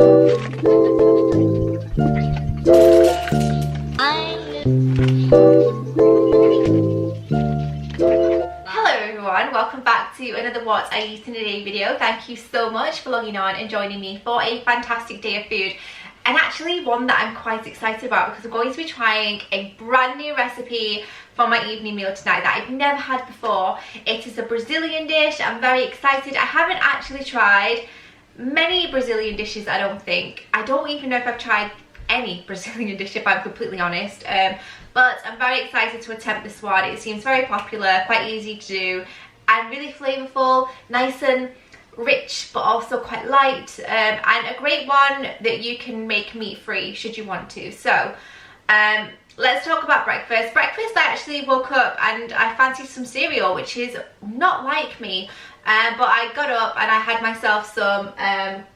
Welcome back to another What I Eat in a Day video. Thank you so much for logging on and joining me for a fantastic day of food, and actually one that I'm quite excited about because I'm going to be trying a brand new recipe for my evening meal tonight that I've never had before. It is a Brazilian dish. I'm very excited. I haven't actually tried many Brazilian dishes, I don't think. I don't even know if I've tried any Brazilian dish, if I'm completely honest. But I'm very excited to attempt this one. It seems very popular, quite easy to do, and really flavourful, nice and rich but also quite light, and a great one that you can make meat free should you want to. So let's talk about breakfast. I actually woke up and I fancied some cereal, which is not like me, but I got up and I had myself some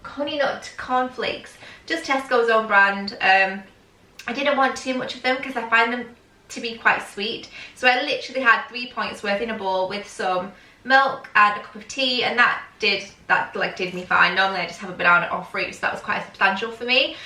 honey nut cornflakes, just Tesco's own brand. I didn't want too much of them because I find them to be quite sweet, so I literally had 3 points worth in a bowl with some milk and a cup of tea, and that did me fine. Normally I just have a banana or fruit, so that was quite substantial for me.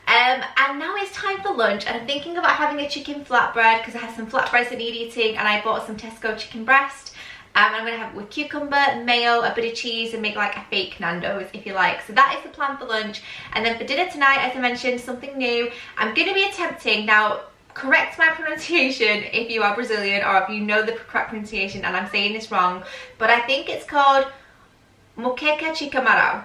And now it's time for lunch, and I'm thinking about having a chicken flatbread because I have some flatbreads that need eating, and I bought some Tesco chicken breast. I'm going to have it with cucumber, mayo, a bit of cheese, and make like a fake Nando's if you like. So that is the plan for lunch. And then for dinner tonight, as I mentioned, something new. I'm going to be attempting, now correct my pronunciation if you are Brazilian or if you know the correct pronunciation and I'm saying this wrong, but I think it's called Moqueca Recipe.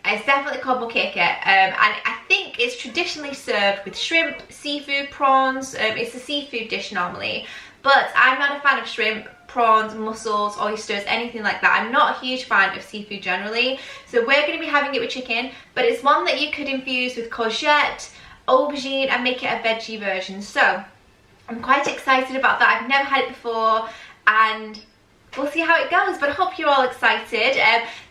It's definitely called moqueca, and I think it's traditionally served with shrimp, seafood, prawns. It's a seafood dish normally, but I'm not a fan of shrimp, prawns, mussels, oysters, anything like that. I'm not a huge fan of seafood generally, so we're going to be having it with chicken, but it's one that you could infuse with courgette, aubergine, and make it a veggie version. So I'm quite excited about that. I've never had it before, and we'll see how it goes, but I hope you're all excited.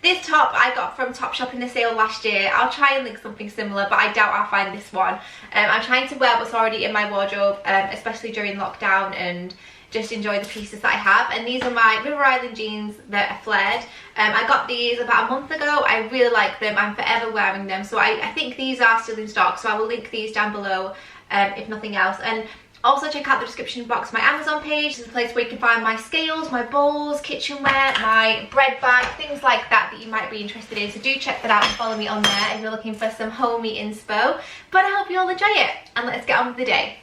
This top I got from Topshop in the sale last year. I'll try and link something similar, but I doubt I'll find this one. I'm trying to wear what's already in my wardrobe, especially during lockdown, and just enjoy the pieces that I have. And these are my River Island jeans that are flared. I got these about a month ago. I really like them. I'm forever wearing them, so I think these are still in stock, so I will link these down below if nothing else. And also check out the description box, my Amazon page. It's a place where you can find my scales, my bowls, kitchenware, my bread bag, things like that that you might be interested in. So do check that out and follow me on there if you're looking for some homey inspo. But I hope you all enjoy it, and let's get on with the day.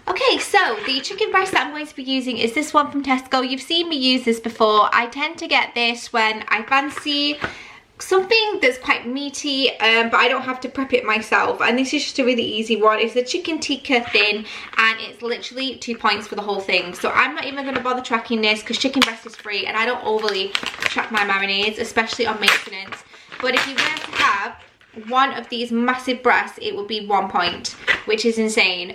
Okay, so the chicken breast that I'm going to be using is this one from Tesco. You've seen me use this before. I tend to get this when I fancy something that's quite meaty, but I don't have to prep it myself, and this is just a really easy one. It's a chicken tikka thin, and it's literally 2 points for the whole thing, so I'm not even going to bother tracking this because chicken breast is free and I don't overly track my marinades, especially on maintenance. But if you were to have one of these massive breasts, it would be 1 point, which is insane.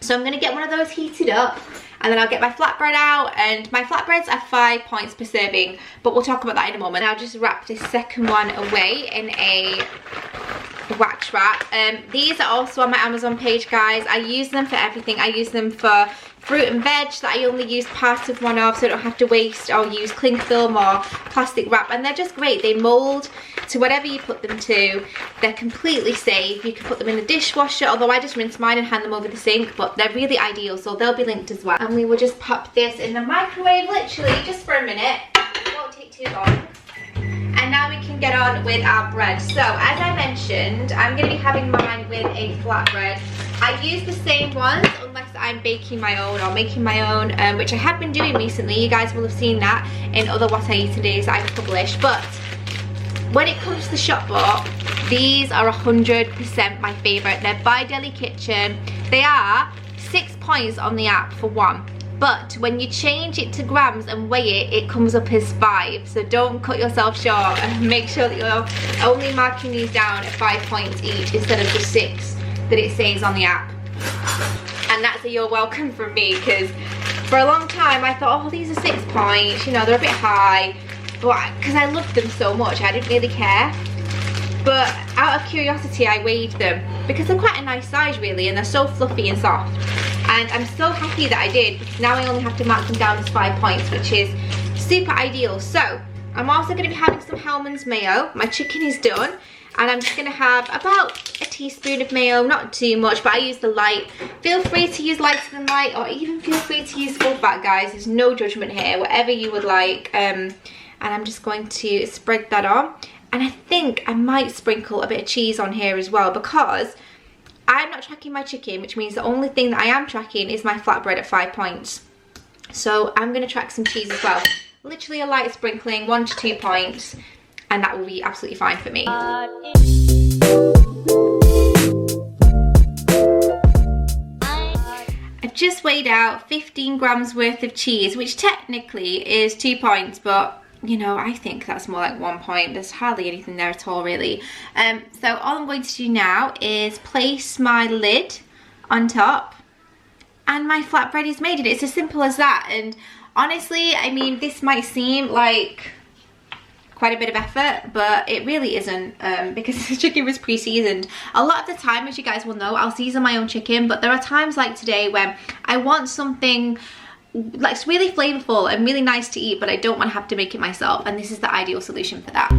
So I'm going to get one of those heated up, and then I'll get my flatbread out, and my flatbreads are 5 points per serving, but we'll talk about that in a moment. I'll just wrap this second one away in a wax wrap. These are also on my Amazon page, guys. I use them for everything. I use them for fruit and veg that I only use part of one of, so I don't have to waste or use cling film or plastic wrap, and they're just great. They mould to whatever you put them to. They're completely safe. You can put them in the dishwasher, although I just rinse mine and hand them over the sink, but they're really ideal, so they'll be linked as well. And we will just pop this in the microwave literally just for a minute. It won't take too long. And now we can get on with our bread. So as I mentioned, I'm going to be having mine with a flatbread. I use the same ones unless I'm baking my own or making my own, which I have been doing recently. You guys will have seen that in other What I Eat Todays that I've published. But when it comes to the shop bought, these are 100% my favourite. They're by Deli Kitchen. They are 6 points on the app for one. But when you change it to grams and weigh it, it comes up as 5. So don't cut yourself short, and make sure that you're only marking these down at 5 points each instead of the 6 that it says on the app. And that's a you're welcome from me, because for a long time I thought, oh, these are 6 points, you know, they're a bit high. But because I loved them so much, I didn't really care. But out of curiosity, I weighed them because they're quite a nice size really, and they're so fluffy and soft. And I'm so happy that I did, because now I only have to mark them down as 5 points, which is super ideal. So I'm also going to be having some Hellmann's mayo. My chicken is done, And I'm just going to have about a teaspoon of mayo, not too much, but I use the light. Feel free to use lighter than light, or even feel free to use full fat, guys. There's no judgment here, whatever you would like. And I'm just going to spread that on. And I think I might sprinkle a bit of cheese on here as well, because I'm not tracking my chicken, which means the only thing that I am tracking is my flatbread at 5 points. So I'm going to track some cheese as well. Literally a light sprinkling, 1 to 2 points, and that will be absolutely fine for me. I've just weighed out 15 grams worth of cheese, which technically is 2 points, but you know, I think that's more like 1 point. There's hardly anything there at all, really. So all I'm going to do now is place my lid on top, and my flatbread is made. It's as simple as that. And honestly, I mean, this might seem like quite a bit of effort, but it really isn't, because the chicken was pre-seasoned. A lot of the time, as you guys will know, I'll season my own chicken, but there are times like today when I want something like it's really flavorful and really nice to eat, but I don't want to have to make it myself, and this is the ideal solution for that.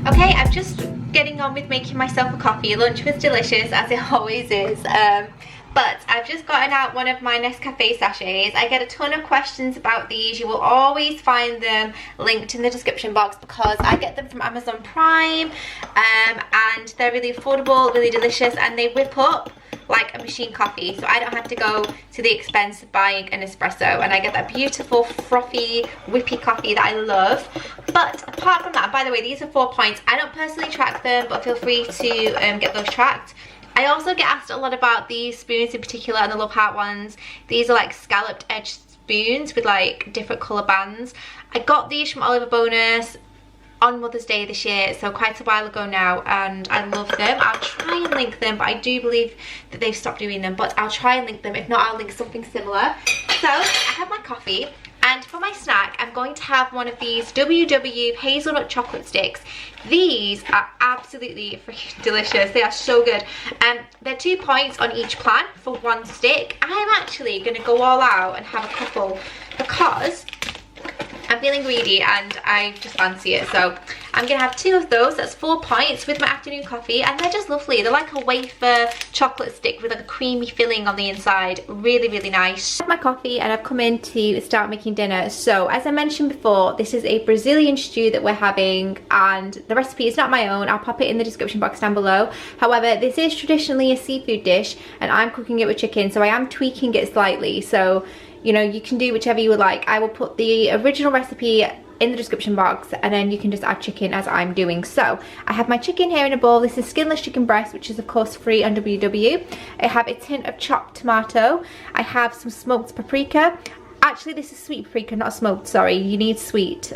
Okay, I'm just getting on with making myself a coffee. Lunch was delicious, as it always is. But I've just gotten out one of my Nescafe sachets. I get a ton of questions about these. You will always find them linked in the description box, because I get them from Amazon Prime, and they're really affordable, really delicious, and they whip up like a machine coffee, so I don't have to go to the expense of buying an espresso, and I get that beautiful frothy whippy coffee that I love. But apart from that, by the way, these are 4 points. I don't personally track them, but feel free to get those tracked. I also get asked a lot about these spoons in particular, and the Love Heart ones. These are like scalloped edge spoons with like different colour bands. I got these from Oliver Bonus on Mother's Day this year, so quite a while ago now, and I love them. I'll try and link them, but I do believe that they've stopped doing them, but I'll try and link them. If not, I'll link something similar. So I have my coffee, and for my snack I'm going to have one of these WW hazelnut chocolate sticks. These are absolutely freaking delicious. They are so good. They're 2 points on each plan for 1 stick. I'm actually going to go all out and have a couple, because I'm feeling greedy and I just fancy it. So I'm going to have 2 of those. That's 4 points with my afternoon coffee, and they're just lovely. They're like a wafer chocolate stick with like a creamy filling on the inside. Really, really nice. I have my coffee and I've come in to start making dinner. So as I mentioned before, this is a Brazilian stew that we're having, and the recipe is not my own. I'll pop it in the description box down below. However, this is traditionally a seafood dish, and I'm cooking it with chicken, so I am tweaking it slightly. So you know, you can do whichever you would like. I will put the original recipe in the description box, and then you can just add chicken as I'm doing. So I have my chicken here in a bowl. This is skinless chicken breast, which is of course free on WW. I have a tin of chopped tomato. I have some smoked paprika. Actually, this is sweet paprika, not smoked, sorry. You need sweet.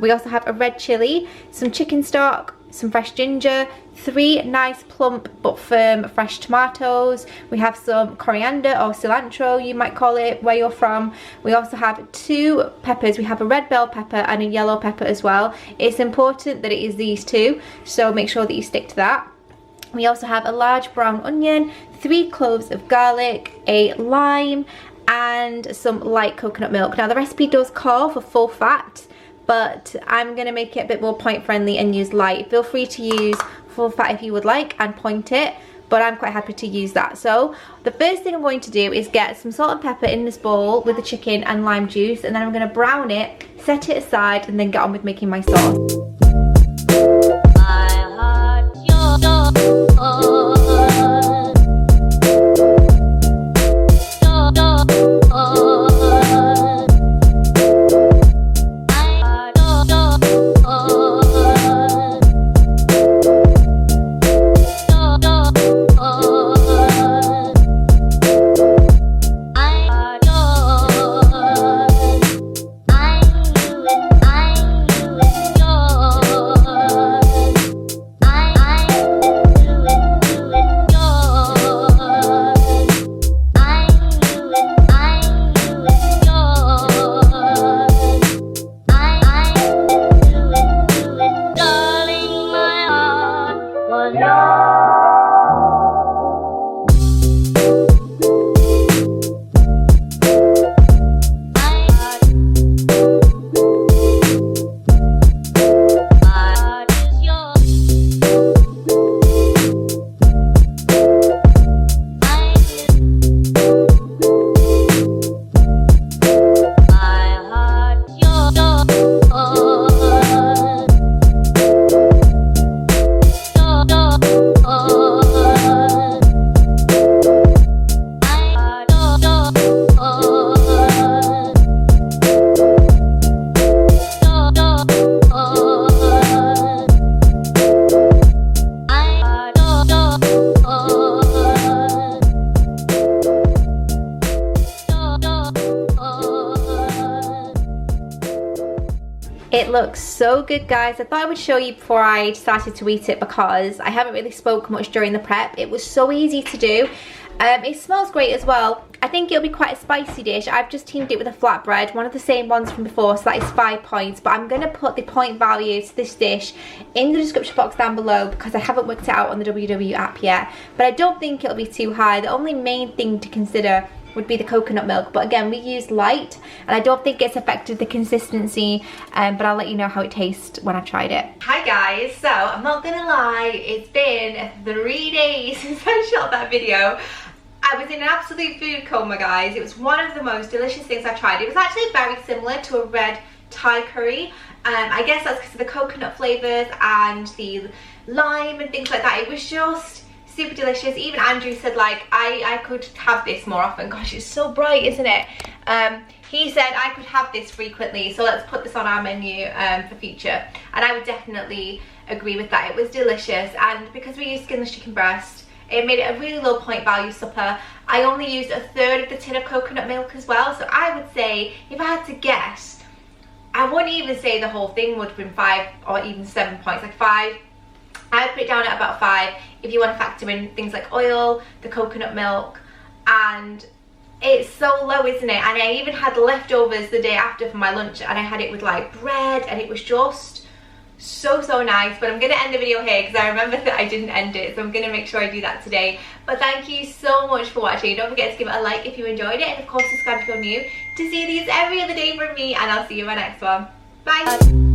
We also have a red chili, some chicken stock, some fresh ginger, 3 nice plump but firm fresh tomatoes. We have some coriander or cilantro, you might call it where you're from. We also have 2 peppers. We have a red bell pepper and a yellow pepper as well. It's important that it is these 2, so make sure that you stick to that. We also have a large brown onion, 3 cloves of garlic, a lime, and some light coconut milk. Now the recipe does call for full fat, but I'm gonna make it a bit more point friendly and use light. Feel free to use full fat if you would like and point it, but I'm quite happy to use that. So the first thing I'm going to do is get some salt and pepper in this bowl with the chicken and lime juice, and then I'm gonna brown it, set it aside, and then get on with making my sauce. It looks so good, guys. I thought I would show you before I started to eat it because I haven't really spoke much during the prep. It was so easy to do. It smells great as well. I think it'll be quite a spicy dish. I've just teamed it with a flatbread, one of the same ones from before, so that is 5 points. But I'm going to put the point value to this dish in the description box down below because I haven't worked it out on the WW app yet. But I don't think it'll be too high. The only main thing to consider would be the coconut milk, but again, we use light and I don't think it's affected the consistency, but I'll let you know how it tastes when I've tried it. Hi guys, so I'm not gonna lie, it's been 3 days since I shot that video. I was in an absolute food coma, guys. It was one of the most delicious things I've tried. It was actually very similar to a red Thai curry. I guess that's because of the coconut flavours and the lime and things like that. It was just super delicious. Even Andrew said, like, I could have this more often. Gosh, it's so bright, isn't it? He said I could have this frequently, so let's put this on our menu for future. And I would definitely agree with that. It was delicious, and because we used skinless chicken breast, it made it a really low point value supper. I only used 1/3 of the tin of coconut milk as well, so I would say, if I had to guess, I wouldn't even say the whole thing would have been 5 or even 7 points, like 5. I'd put it down at about 5 if you want to factor in things like oil, the coconut milk, and it's so low, isn't it? And I even had leftovers the day after for my lunch, and I had it with like bread, and it was just so nice. But I'm going to end the video here because I remember that I didn't end it, so I'm going to make sure I do that today. But thank you so much for watching. Don't forget to give it a like if you enjoyed it, and of course subscribe if you're new to see these every other day from me, and I'll see you in my next one. Bye!